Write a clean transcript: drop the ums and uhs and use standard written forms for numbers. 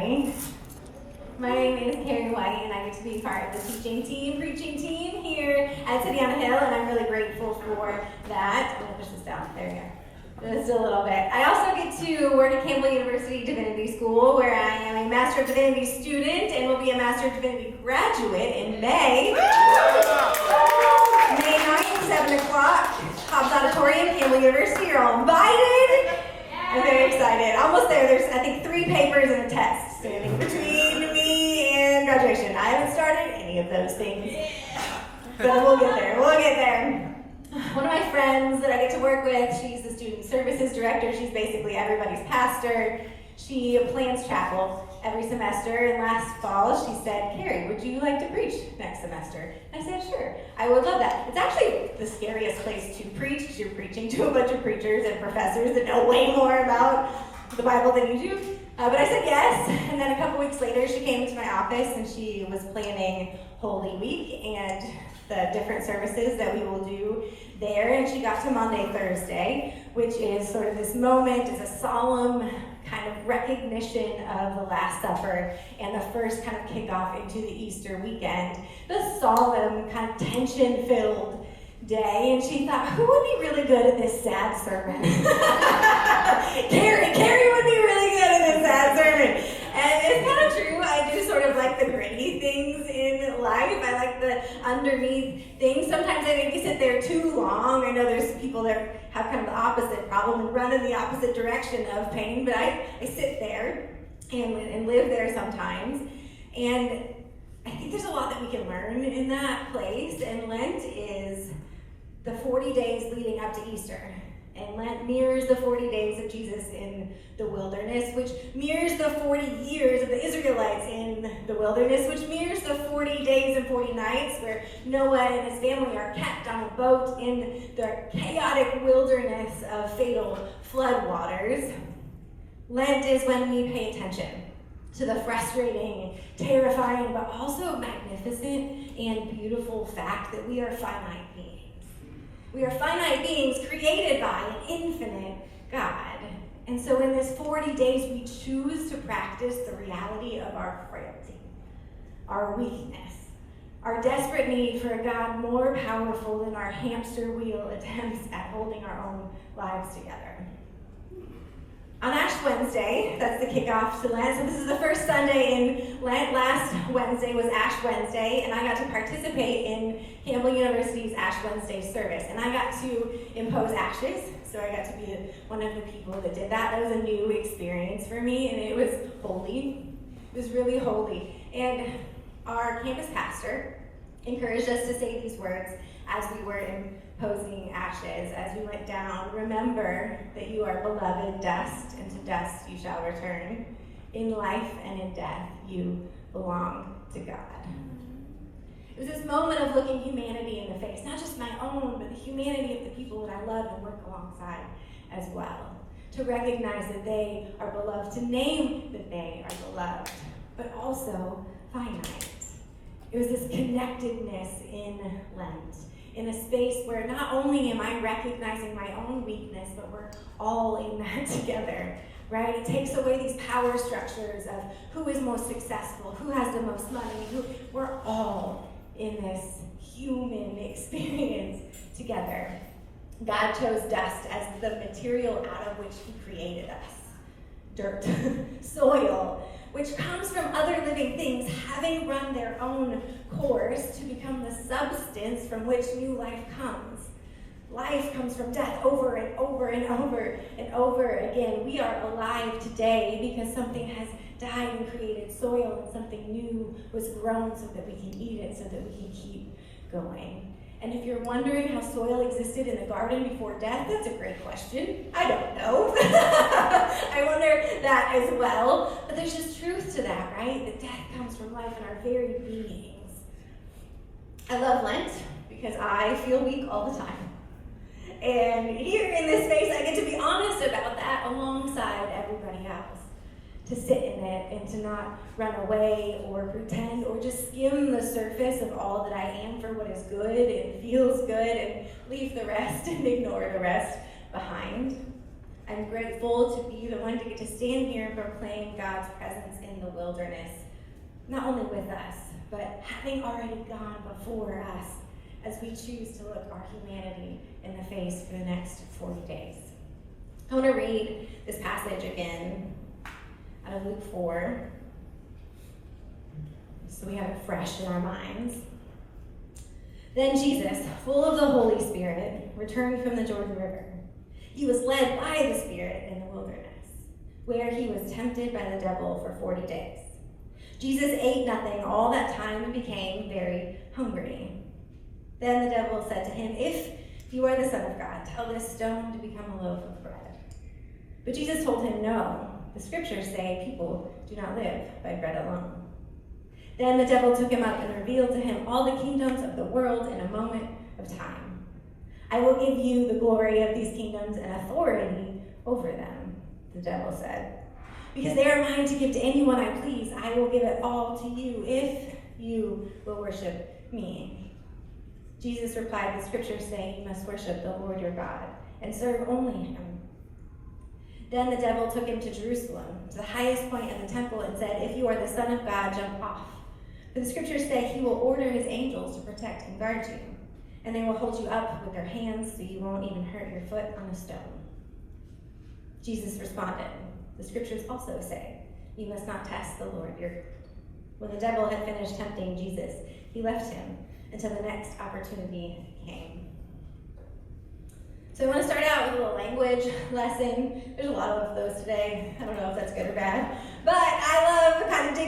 morning. My name is Carrie White, and I get to be part of the teaching team, preaching team here at City on a Hill, and I'm really grateful for that. I'm going to push this down. There we go. Just a little bit. I also get to work at Campbell University Divinity School, where I am a Master of Divinity student and will be a Master of Divinity graduate in May. May 9th, 7 o'clock, Hobbs Auditorium, Campbell University. You're all invited. I'm very excited. Almost there. There's, I think, 3 papers and a test standing between me and graduation. I haven't started any of those things, but we'll get there. We'll get there. One of my friends that I get to work with, she's the student services director. She's basically everybody's pastor. She plans chapel every semester, and last fall she said, Carrie, would you like to preach next semester? And I said, sure, I would love that. It's actually the scariest place to preach, because you're preaching to a bunch of preachers and professors that know way more about the Bible than you do. But I said yes, and then a couple weeks later she came into my office and she was planning Holy Week and the different services that we will do there, and she got to Maundy, Thursday, which is sort of this moment, it's a solemn kind of recognition of the Last Supper and the first kind of kickoff into the Easter weekend, the solemn, kind of tension-filled day, and she thought, who would be really good at this sad sermon? Carrie would be really good at this sad sermon. And it's kind of true. I do sort of like the gritty things in life. I like the underneath things. Sometimes I maybe sit there too long. I know there's people that have kind of the opposite problem and run in the opposite direction of pain, but I sit there and live there sometimes. And I think there's a lot that we can learn in that place. And Lent is the 40 days leading up to Easter. And Lent mirrors the 40 days of Jesus in the wilderness, which mirrors the 40 years of the Israelites in the wilderness, which mirrors the 40 days and 40 nights where Noah and his family are kept on a boat in the chaotic wilderness of fatal flood waters. Lent is when we pay attention to the frustrating, terrifying, but also magnificent and beautiful fact that we are finite beings. We are finite beings created by an infinite God. And so in this 40 days, we choose to practice the reality of our frailty, our weakness, our desperate need for a God more powerful than our hamster wheel attempts at holding our own lives together. On Ash Wednesday, that's the kickoff to Lent. So this is the first Sunday in Lent. Last Wednesday was Ash Wednesday, and I got to participate in Campbell University's Ash Wednesday service. And I got to impose ashes, so I got to be one of the people that did that. That was a new experience for me, and it was holy. It was really holy. And our campus pastor encouraged us to say these words as we were imposing ashes, as we went down. Remember that you are beloved dust, and to dust you shall return. In life and in death, you belong to God. It was this moment of looking humanity in the face, not just my own, but the humanity of the people that I love and work alongside as well. To recognize that they are beloved, to name that they are beloved, but also finite. It was this connectedness in Lent, in a space where not only am I recognizing my own weakness, but we're all in that together, right? It takes away these power structures of who is most successful, who has the most money, we're all in this human experience together. God chose dust as the material out of which he created us. Dirt, soil, which comes from other living things having run their own course to become the substance from which new life comes. Life comes from death over and over and over and over again. We are alive today because something has died and created soil, and something new was grown so that we can eat it, so that we can keep going. And if you're wondering how soil existed in the garden before death, that's a great question. I don't know. I wonder that as well. But there's just truth to that, right? That death comes from life in our very beings. I love Lent because I feel weak all the time. And here in this space, I get to be honest about that alongside everybody else. To sit in it and to not run away or pretend or just skim the surface of all that I am for what is good and feels good and leave the rest and ignore the rest behind. I'm grateful to be the one to get to stand here and proclaim God's presence in the wilderness, not only with us, but having already gone before us as we choose to look our humanity in the face for the next 40 days. I want to read this passage again out of Luke 4, so we have it fresh in our minds. Then Jesus, full of the Holy Spirit, returned from the Jordan River. He was led by the Spirit in the wilderness, where he was tempted by the devil for 40 days. Jesus ate nothing all that time and became very hungry. Then the devil said to him, "If you are the Son of God, tell this stone to become a loaf of bread." But Jesus told him, "No, the scriptures say people do not live by bread alone." Then the devil took him up and revealed to him all the kingdoms of the world in a moment of time. "I will give you the glory of these kingdoms and authority over them," the devil said. "Because they are mine to give to anyone I please. I will give it all to you if you will worship me." Jesus replied, "The scriptures say you must worship the Lord your God and serve only him." Then the devil took him to Jerusalem, to the highest point of the temple, and said, "If you are the Son of God, jump off. For the scriptures say he will order his angels to protect and guard you, and they will hold you up with their hands so you won't even hurt your foot on a stone." Jesus responded, "The scriptures also say you must not test the Lord your God." When the devil had finished tempting Jesus, he left him until the next opportunity came. So I want to start out with a little language lesson. There's a lot of those today. I don't know if that's good or bad, but I love kind of digging